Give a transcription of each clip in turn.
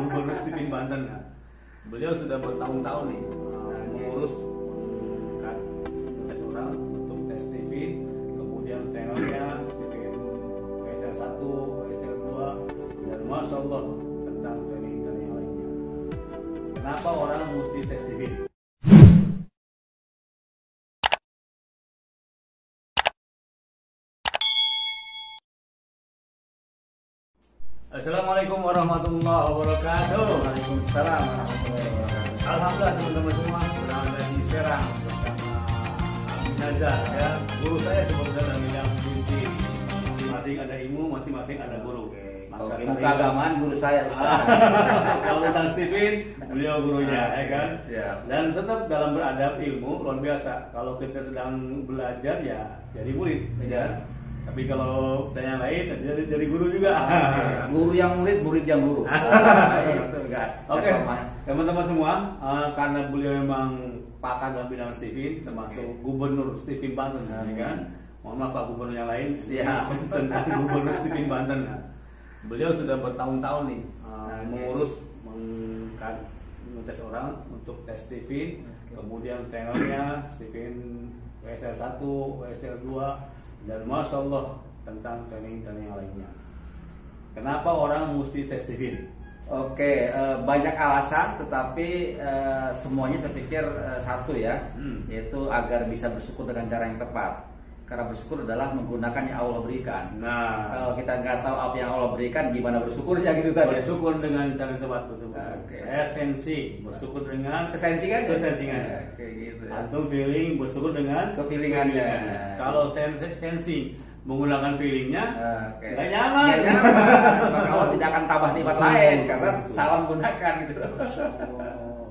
Gubernur Stephen Banten. Nah, beliau sudah bertahun-tahun nih mengurus tes orang untuk tes Stephen, kemudian channelnya Stephen WSL 1, WSL 2, dan Masya Allah tentang training yang lainnya. Kenapa orang mesti tes Stephen? Assalamualaikum warahmatullahi wabarakatuh. Waalaikumsalam warahmatullahi wabarakatuh. Alhamdulillah teman-teman semua berada di Serang bersama Abi Nazar ya. Guru saya seperti dalam bidang studi. Masing-masing ada ilmu, masing-masing ada guru. Kalau ilmu keagamaan guru saya Ustaz. Kalau tentang Stephen, beliau gurunya ya kan. Siap. Dan tetap dalam beradab ilmu luar biasa. Kalau kita sedang belajar ya jadi murid ya. Tapi kalau saya lain jadi guru juga. Guru yang murid, murid yang guru. Oke, teman-teman semua, karena beliau memang pakar dalam bidang Stephen, termasuk Gubernur Stephen Banten, ya kan? Mohon maaf Pak Gubernur yang lain, tentang Gubernur Stephen Banten. Beliau sudah bertahun-tahun nih mengurus tes orang untuk tes Stephen, kemudian channelnya Stephen WSL 1, WSL 2. Dan Masya Allah tentang training yang lainnya. Kenapa orang mesti tes Stephen? Oke, banyak alasan, tetapi semuanya saya pikir satu ya, yaitu agar bisa bersyukur dengan cara yang tepat. Karena bersyukur adalah menggunakan yang Allah berikan. Nah, kalau kita nggak tahu apa yang Allah berikan, gimana bersyukurnya gitu kan? Bersyukur dengan cara yang tepat bersyukur. Okay. Saya sensi bersyukur dengan kesensingan. Kayak gitu. Atau feeling bersyukur dengan kefeelingannya. Kalau sensi menggunakan feelingnya, nggak nyaman. Nggak nyaman. Maka Allah tidak akan tambah nikmat lain karena salah menggunakan gitu.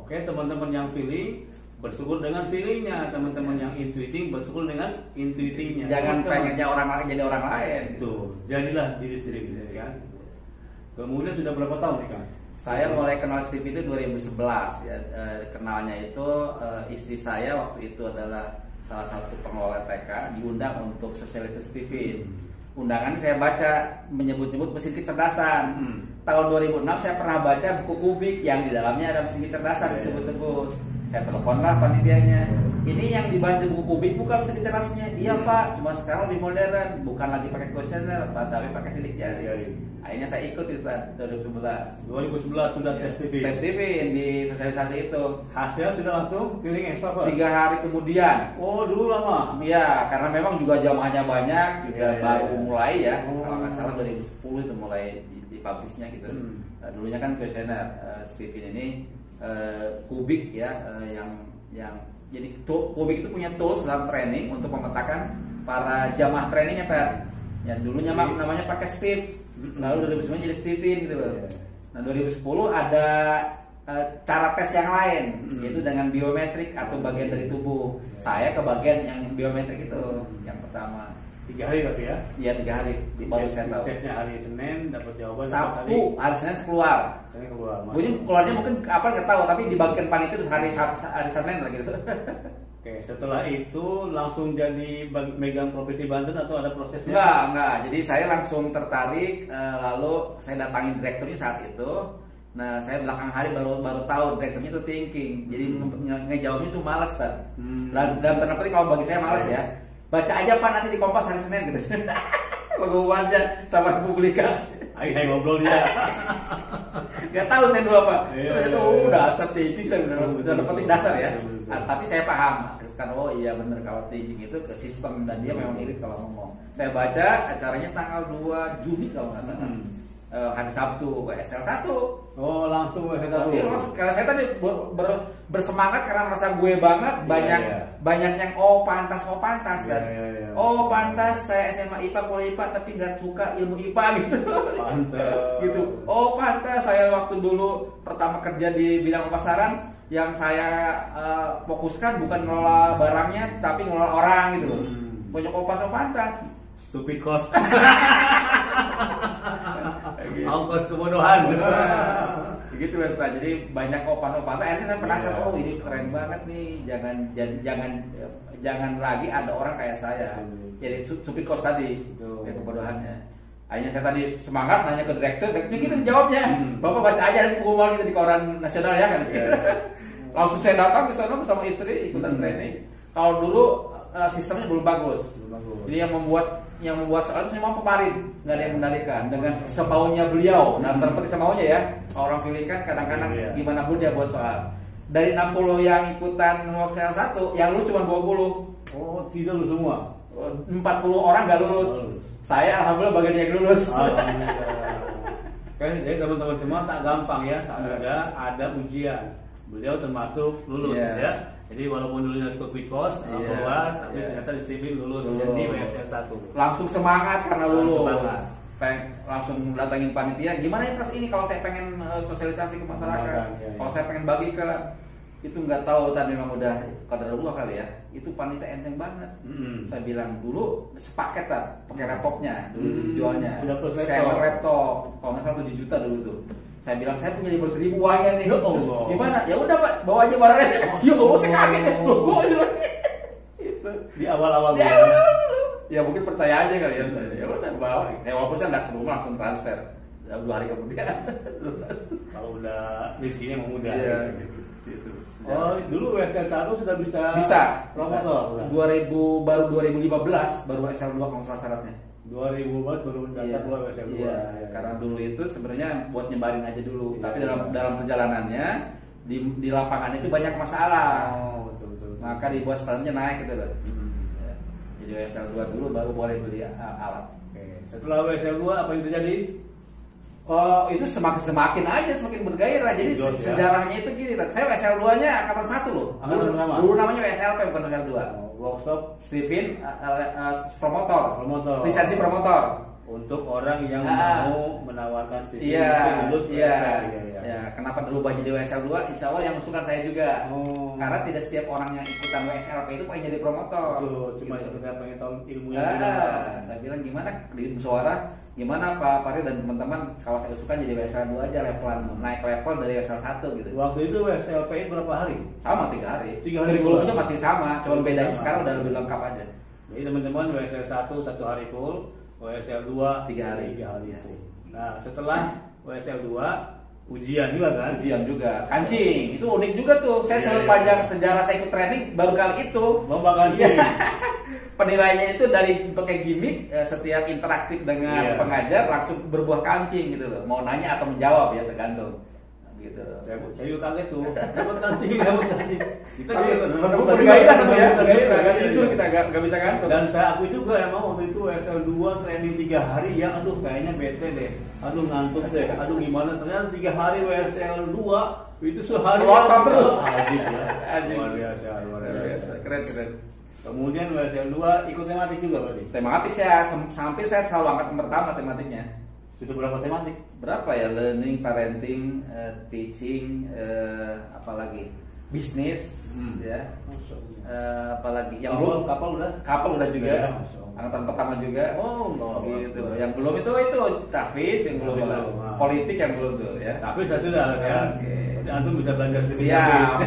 Oke, teman-teman yang feeling bersyukur dengan feelingnya, teman-teman yang intuiting bersyukur dengan intuitingnya. Jangan pengennya orang lain jadi orang lain. Tuh, jadilah diri sendiri kan. Kemudian sudah berapa tahun nih Kang? Saya mulai kenal Steve itu 2011 ya. Kenalnya itu istri saya waktu itu adalah salah satu pengelola TK diundang untuk sosialisasi Stephen. Undangan saya baca menyebut-nyebut mesin kecerdasan. Tahun 2006 saya pernah baca buku Kubik yang di dalamnya ada mesin kecerdasan disebut-sebut. Saya teleponlah panitianya. Ini yang dibahas di buku Kubik bukan mesin kecerdasnya. Iya Pak, cuma sekarang lebih modern, bukan lagi pakai kuesioner, tapi pakai sidik jari. Akhirnya saya ikut Ustaz 2011. 2011 sudah tes Stephen. Tes Stephen di sosialisasi itu. Hasilnya sudah langsung feeling extra Pak? 3 hari kemudian. Oh dulu lama? Iya, karena memang juga jamaahnya banyak, juga baru mulai ya. Kalau nggak salah 2010 itu mulai dipublishnya gitu. Dulunya kan kuesioner. Stephen ini Kubik ya, yang jadi Kubik itu punya tools dalam training untuk memetakan para jamaah trainingnya kan. Yang dulunya namanya pakai Steve, lalu 2009 jadi Stephen gitu loh. Nah 2010 ada cara tes yang lain, yaitu dengan biometrik atau bagian dari tubuh. Saya ke bagian yang biometrik itu yang pertama. 3 hari tapi ya? Iya 3 hari. Baru saya tahu. Tesnya hari Senin dapat jawaban. Sabtu hari Senin keluar. Keluarnya mungkin apa nggak tahu, tapi dibagikan panitia itu hari Senin lah gitu. Oke, setelah itu langsung jadi megang profesi Banten atau ada prosesnya? Enggak. Jadi saya langsung tertarik, lalu saya datangi direkturnya saat itu. Nah, saya belakang hari baru tahu direkturnya itu thinking. Jadi ngejawabnya itu malas kan. Dan tanda petik kalau bagi saya malas ya. Baca aja Pak nanti di Kompas hari Senin gitu. Pengumumannya sama Republika. Ayo ngobrol dia. Gak tahu saya dulu apa. Itu udah dasar thinking saya benar petik dasar ya. Tapi saya paham. Kan oh iya benar kalau thinking itu ke sistem dan dia memang irit kalau ngomong. Saya baca acaranya tanggal 2 Juni kalau nggak salah. Hari Sabtu WSL 1. Oh langsung WSL 1. Iya langsung. Karena saya tadi bersemangat karena merasa gue banget banyak yang pantas kan. Pantas saya SMA IPA kuliah IPA tapi nggak suka ilmu IPA gitu. Pantas. Gitu. Pantas saya waktu dulu pertama kerja di bidang pemasaran yang saya fokuskan bukan ngelola barangnya tapi ngelola orang gitu loh. Banyak pantas. Stupid cost. Ongkos kebodohan. Gitu lah Ustaz. Jadi banyak opas-opas. Akhirnya saya penasaran, ini keren banget nih. Jangan lagi ada orang kayak saya. Jadi stupid cost tadi, kebodohannya. Akhirnya saya tadi semangat nanya ke direktur gitu jawabnya. Bapak masih aja ada pengumuman gitu di koran nasional ya kan. Langsung saya datang ke sana bersama istri ikutan training. Kalau dulu sistemnya belum bagus. Jadi yang membuat soal itu cuma peparin, nggak ada yang mengendalikan dengan semaunya beliau. Nah, terpenting semaunya ya. Orang feeling kan kadang-kadang gimana pun dia buat soal. Dari 60 yang ikutan Excel 1, yang lulus cuma 20. Oh, tidak lulus semua. 40 orang nggak lulus. Saya alhamdulillah bagian yang lulus. Kan jadi teman-teman semua tak gampang ya, tak mudah, ada ujian. Beliau termasuk lulus ya. Jadi walaupun dulunya stupid cost keluar, tapi ternyata di Stephen lulus jadi WSL 1. Langsung semangat karena lulus. Langsung datangin panitia. Gimana ya Mas ini kalau saya pengen sosialisasi ke masyarakat, kalau saya pengen bagi ke itu nggak tahu tadi memang udah qadarullah kali ya. Itu panitia enteng banget. Saya bilang dulu sepaket tak pakai laptopnya dulu dijualnya. Scanner laptop, kalau nggak salah 7 juta dulu tuh. Saya bilang saya punya 5.000 uangnya nih. Gimana? Ya udah Pak, bawa aja barangnya. Ya Allah, saya kaget ya. Bawa aja lagi. Itu di awal-awal. Ya mungkin percaya aja kali ya. Ya udah bawa. Saya walaupun saya nggak ke rumah langsung transfer. 2 hari kemudian. Kalau udah di sini emang mudah. Iya. Gitu. Oh, dulu WSL 1 sudah bisa. Promotor. 2015 baru WSL 2 kalau salah syaratnya. 2014 baru mencatat WSL 2. Iya, karena dulu itu sebenarnya buat nyebarin aja dulu. Tapi dalam perjalanannya di lapangan itu banyak masalah. Oh, betul. Maka dibuat standarnya naik gitu loh. Jadi WSL 2 dulu baru boleh beli alat. Oke. Setelah WSL 2 apa yang terjadi? Oh, itu semakin aja semakin bergairah. Jadi sejarahnya itu gini, saya WSL 2-nya angkatan 1 loh. Angkatan pertama. Dulu namanya WSLP bukan WSL 2. Workshop Stephen promotor. Lisensi promotor. Untuk orang yang mau menawarkan Stephen untuk lulus Iya. Kenapa berubah jadi WSL 2? Insya Allah yang usulkan saya juga. Karena tidak setiap orang yang ikutan WSLP itu pengen jadi promotor. Cuma sekedar pengen tahu ilmunya. Saya bilang gimana di musyawarah, gimana Pak Farid dan teman-teman kalau saya usulkan jadi WSL 2 aja levelan, naik level dari WSL 1 gitu. Waktu itu WSLP berapa hari? Sama 3 hari. 3 hari kurikulumnya masih sama, cuma bedanya sekarang udah lebih lengkap aja. Jadi teman-teman WSL 1 1 hari full, WSL 2 3 hari full. Nah, setelah WSL 2 ujian juga kan? Ujian juga. Kancing, itu unik juga tuh. Saya sepanjang sejarah saya ikut training baru kali itu. Lomba kancing. Penilaiannya itu dari pakai gimmick, setiap interaktif dengan pengajar langsung berbuah kancing gitu loh. Mau nanya atau menjawab ya tergantung. Gitu. Saya juga kaget tuh. Dapat kancing. Kita bergairah ya. Itu kita nggak bisa gantung. Dan saya akui juga emang waktu itu WSL 2 training 3 hari ya, aduh kayaknya bete deh. Aduh ngantuk deh. Aduh gimana? Ternyata 3 hari WSL 2 itu sehari lontong terus. Ajib ya. Luar biasa. Keren. Kemudian WSL 2 ikut tematik juga berarti. Tematik saya hampir saya selalu angkat yang pertama tematiknya. Sudah berapa tematik? Berapa ya? Learning, parenting, teaching, apalagi bisnis, ya. Apalagi yang belum kapal udah juga. Angkatan pertama juga. Oh, gitu. Yang belum itu tahfiz, yang belum itu politik yang belum tuh ya. Tapi saya sudah ya. Oke. Antum bisa belajar sedikit. Siap.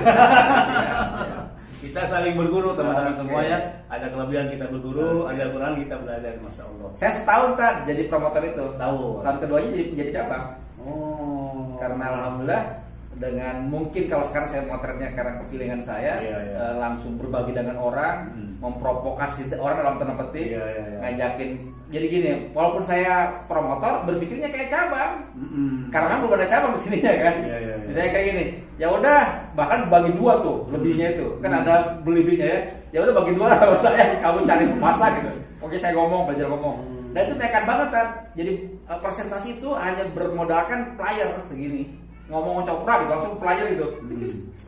Kita saling berguru teman-teman semuanya. Ada kelebihan kita berguru, ada kurang kita belajar, masya Allah. Saya setahun jadi promotor itu. Tahun keduanya jadi cabang. Karena alhamdulillah dengan mungkin kalau sekarang saya motretnya karena kefilingan saya langsung berbagi dengan orang, memprovokasi orang dalam tanda petik, ngajakin. Jadi gini, walaupun saya promotor berpikirnya kayak cabang, karena belum ada cabang di sini ya kan. Misalnya kayak gini, ya udah bahkan bagi 2 tuh lebihnya itu kan ada beli-belinya ya. Ya udah bagi 2 lah sama saya, kamu cari pemasa gitu. Oke saya belajar ngomong. Dan itu nekat banget kan. Jadi presentasi itu hanya bermodalkan player segini. Ngomong copra gitu langsung player gitu.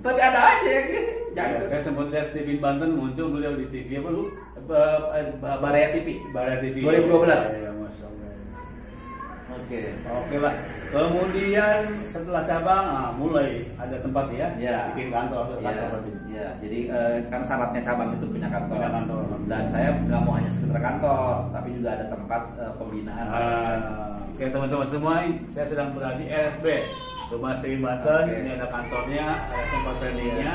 Tapi ada aja gitu. Saya sempat lihat Stephen Banten muncul beliau di TV apa lu? Baraya TV 2012. Ya, masya Allah. Oke lah. Kemudian setelah cabang, mulai ada tempat ya, bikin kantor berarti. Ya, jadi kan syaratnya cabang itu punya kantor. Dan saya nggak mau hanya sekedar kantor, tapi juga ada tempat pembinaan. Oke teman-teman semua, saya sedang berada di RSB Rumah Stephen Banten. Ini ada kantornya, ada tempat trainingnya,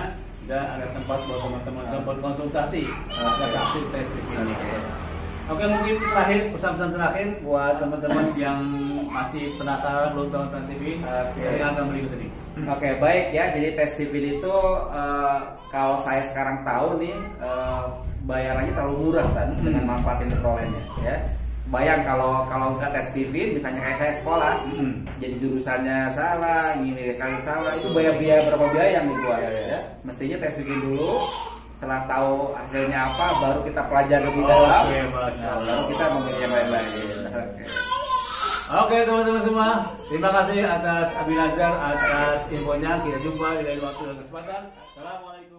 dan ada tempat buat teman-teman berkonsultasi atas aktif tes ini. Oke, mungkin terakhir pesan-pesan terakhir buat teman-teman yang masih penasaran belum tahu tentang TV. Akan berikut ini. Oke, baik ya. Jadi tes TV itu kalau saya sekarang tahu nih bayarannya terlalu murah kan dengan manfaat yang diperolehnya ya. Bayang kalau nggak tes TV, misalnya kayak saya sekolah, jadi jurusannya salah, ini kali salah, itu biaya berapa biaya yang dikeluar ya. Mestinya tes TV dulu, setelah tahu hasilnya apa, baru kita pelajari lebih dalam, baru kita memilih yang lain-lain. Oke teman-teman semua, terima kasih atas Abi Nazar atas infonya. Kita jumpa di lain waktu dan kesempatan. Assalamualaikum.